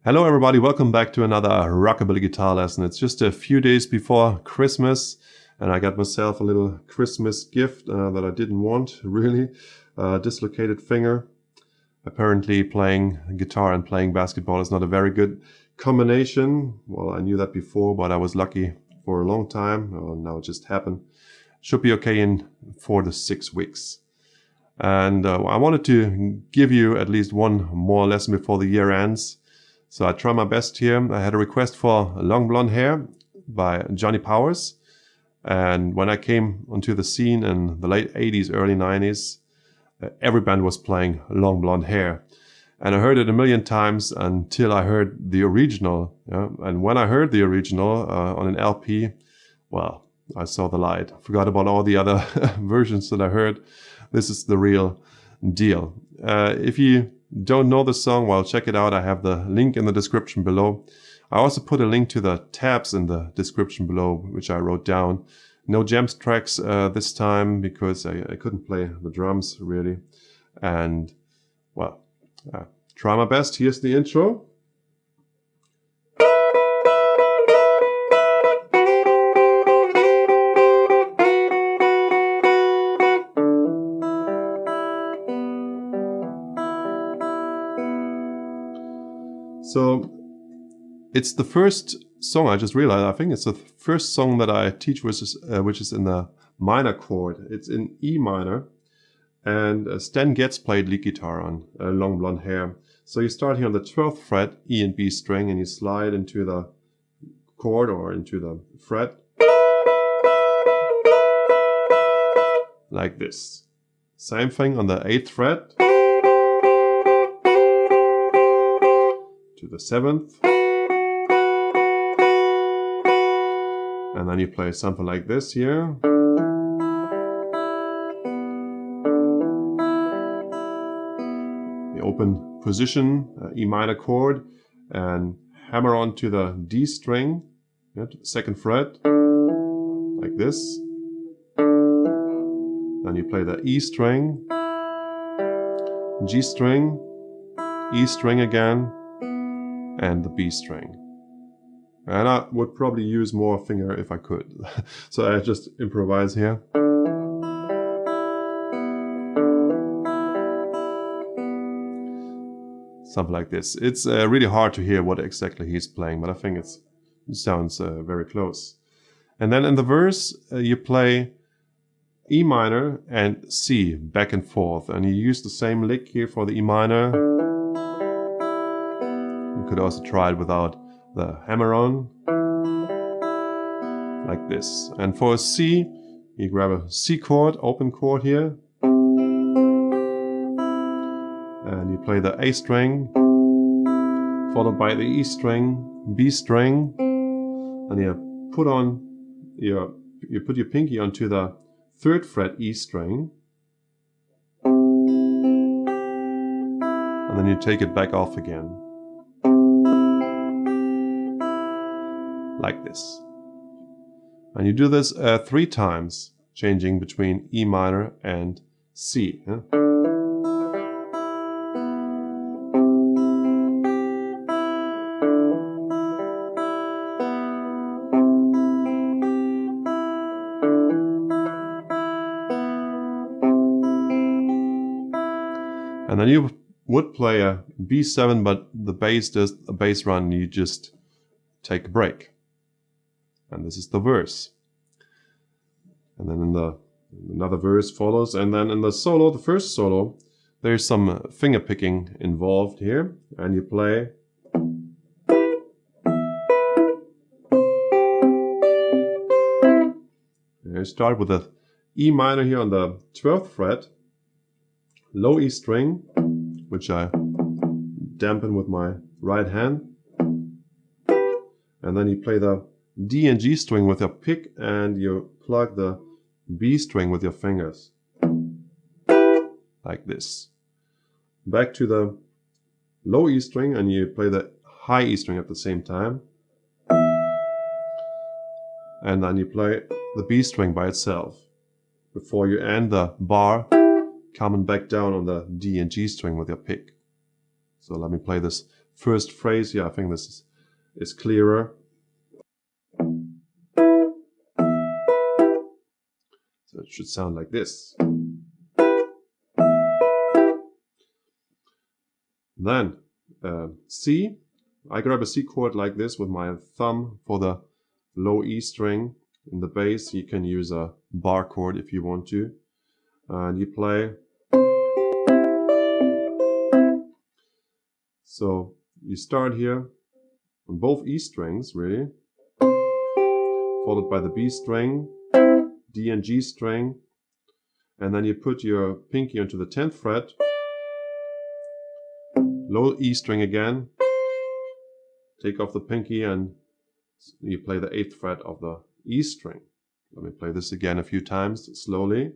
Hello everybody, welcome back to another Rockabilly guitar lesson. It's just a few days before Christmas and I got myself a little Christmas gift that I didn't want, really. Dislocated finger. Apparently playing guitar and playing basketball is not a very good combination. Well, I knew that before, but I was lucky for a long time. Well, now it just happened. Should be okay in 4 to 6 weeks. And I wanted to give you at least one more lesson before the year ends. So I try my best here. I had a request for long blonde hair by Johnny Powers. And when I came onto the scene in the late 80s, early 90s, every band was playing long blonde hair. And I heard it a million times until I heard the original. And when I heard the original on an LP, well, I saw the light. Forgot about all the other versions that I heard. This is the real deal. If you don't know the song, well, check it out. I have the link in the description below. I also put a link to the tabs in the description below, which I wrote down. No jams tracks this time because I couldn't play the drums really. And well, try my best. Here's the intro. So it's the first song, I just realized, I think it's the first song that I teach which is in the minor chord. It's in E minor, and Stan Getz played lead guitar on Long Blonde Hair. So you start here on the 12th fret, E and B string, and you slide into the chord or into the fret like this. Same thing on the 8th fret to the 7th, and then you play something like this here. The open position, E minor chord, and hammer on to the D string, to the 2nd fret, like this. Then you play the E string, G string, E string again, and the B string. And I would probably use more finger if I could. So I just improvise here. Something like this. It's really hard to hear what exactly he's playing, but I think it sounds very close. And then in the verse, you play E minor and C back and forth. And you use the same lick here for the E minor. You could also try it without the hammer on, like this. And for a C, you grab a C chord, open chord here, and you play the A string, followed by the E string, B string, and you put your pinky onto the 3rd fret E string, and then you take it back off again. Like this. And you do this 3 times, changing between E minor and C. And then you would play a B7, but the bass does a bass run, you just take a break. And this is the verse. And then another verse follows. And then in the solo, the first solo, there's some finger picking involved here. And you play. And you start with the E minor here on the 12th fret. Low E string, which I dampen with my right hand. And then you play the D and G string with your pick, and you plug the B string with your fingers. Like this. Back to the low E string, and you play the high E string at the same time. And then you play the B string by itself before you end the bar coming back down on the D and G string with your pick. So let me play this first phrase here. I think this is clearer. So it should sound like this. Then C. I grab a C chord like this with my thumb for the low E string. In the bass you can use a bar chord if you want to. And you play. So you start here on both E strings really, followed by the B string, D and G string, and then you put your pinky onto the 10th fret, low E string again, take off the pinky and you play the 8th fret of the E string. Let me play this again a few times slowly.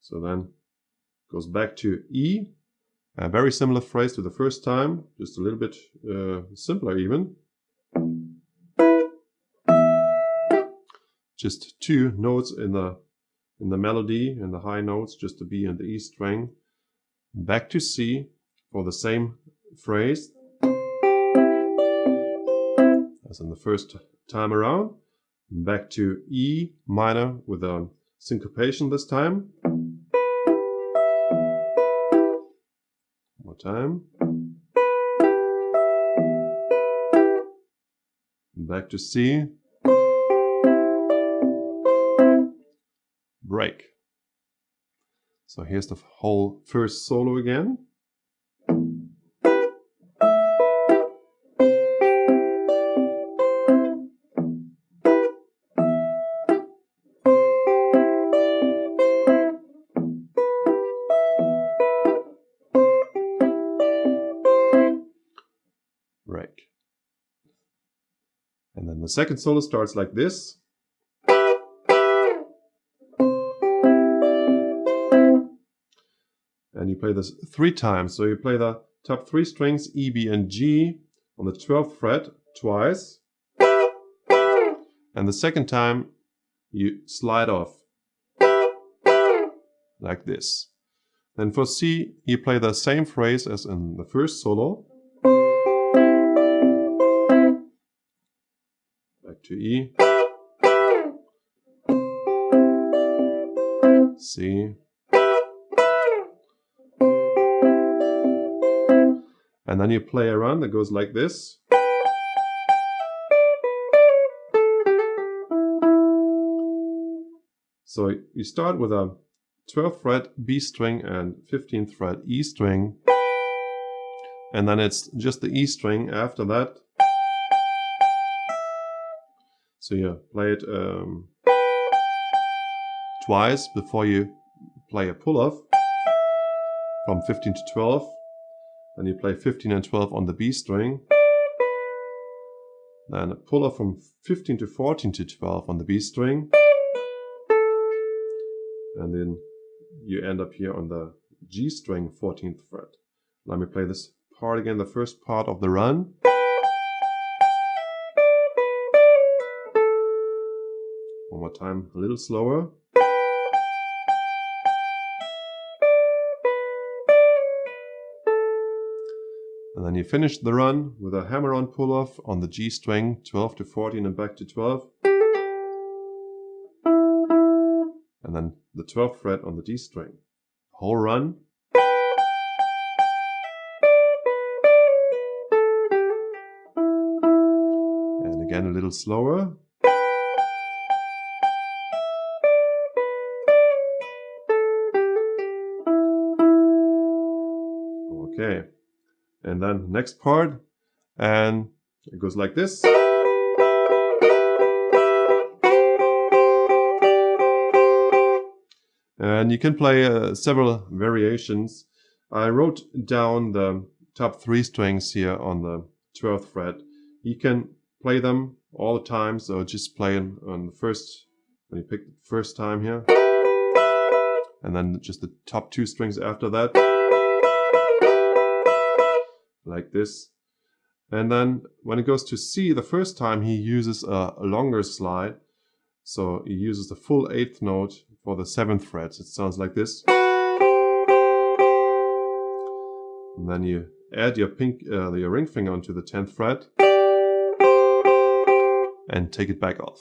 So then goes back to E. A very similar phrase to the first time, just a little bit simpler even. Just 2 notes in the melody, in the high notes, just the B and the E string. Back to C for the same phrase as in the first time around. Back to E minor with a syncopation this time. One more time. Back to C. Break. So here's the whole first solo again. Break. And then the second solo starts like this. And you play this 3 times. So you play the top 3 strings, E, B, and G on the 12th fret twice. And the second time you slide off like this. Then for C, you play the same phrase as in the first solo. Back to E. C. And then you play a run that goes like this. So you start with a 12th fret B string and 15th fret E string. And then it's just the E string after that. So you play it twice before you play a pull-off from 15 to 12. Then you play 15 and 12 on the B string. Then a pull-off from 15 to 14 to 12 on the B string. And then you end up here on the G string 14th fret. Let me play this part again, the first part of the run. One more time, a little slower. And then you finish the run with a hammer-on pull-off on the G string, 12 to 14 and back to 12. And then the 12th fret on the D string. Whole run. And again a little slower. Okay. And then next part, and it goes like this. And you can play several variations. I wrote down the top 3 strings here on the 12th fret. You can play them all the time, so just play them on the first, when you pick the first time here. And then just the top 2 strings after that. Like this. And then when it goes to C the first time, he uses a longer slide. So he uses the full 8th note for the 7th fret. It sounds like this. And then you add your your ring finger onto the 10th fret and take it back off.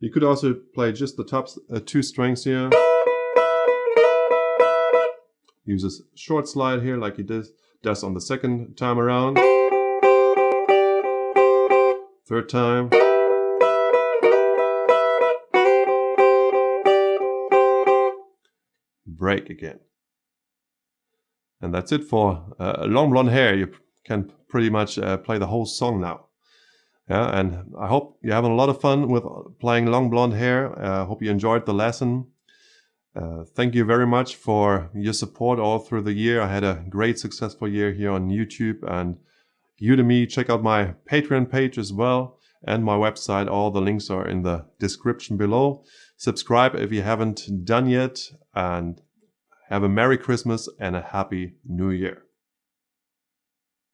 You could also play just the top 2 strings here. Use a short slide here like he does on the 2nd time around. 3rd time. Break again. And that's it for Long Blonde Hair. You can pretty much play the whole song now. Yeah, and I hope you're having a lot of fun with playing Long Blonde Hair. I hope you enjoyed the lesson. Thank you very much for your support all through the year. I had a great successful year here on YouTube and Udemy. Check out my Patreon page as well and my website. All the links are in the description below. Subscribe if you haven't done yet, and have a Merry Christmas and a Happy New Year.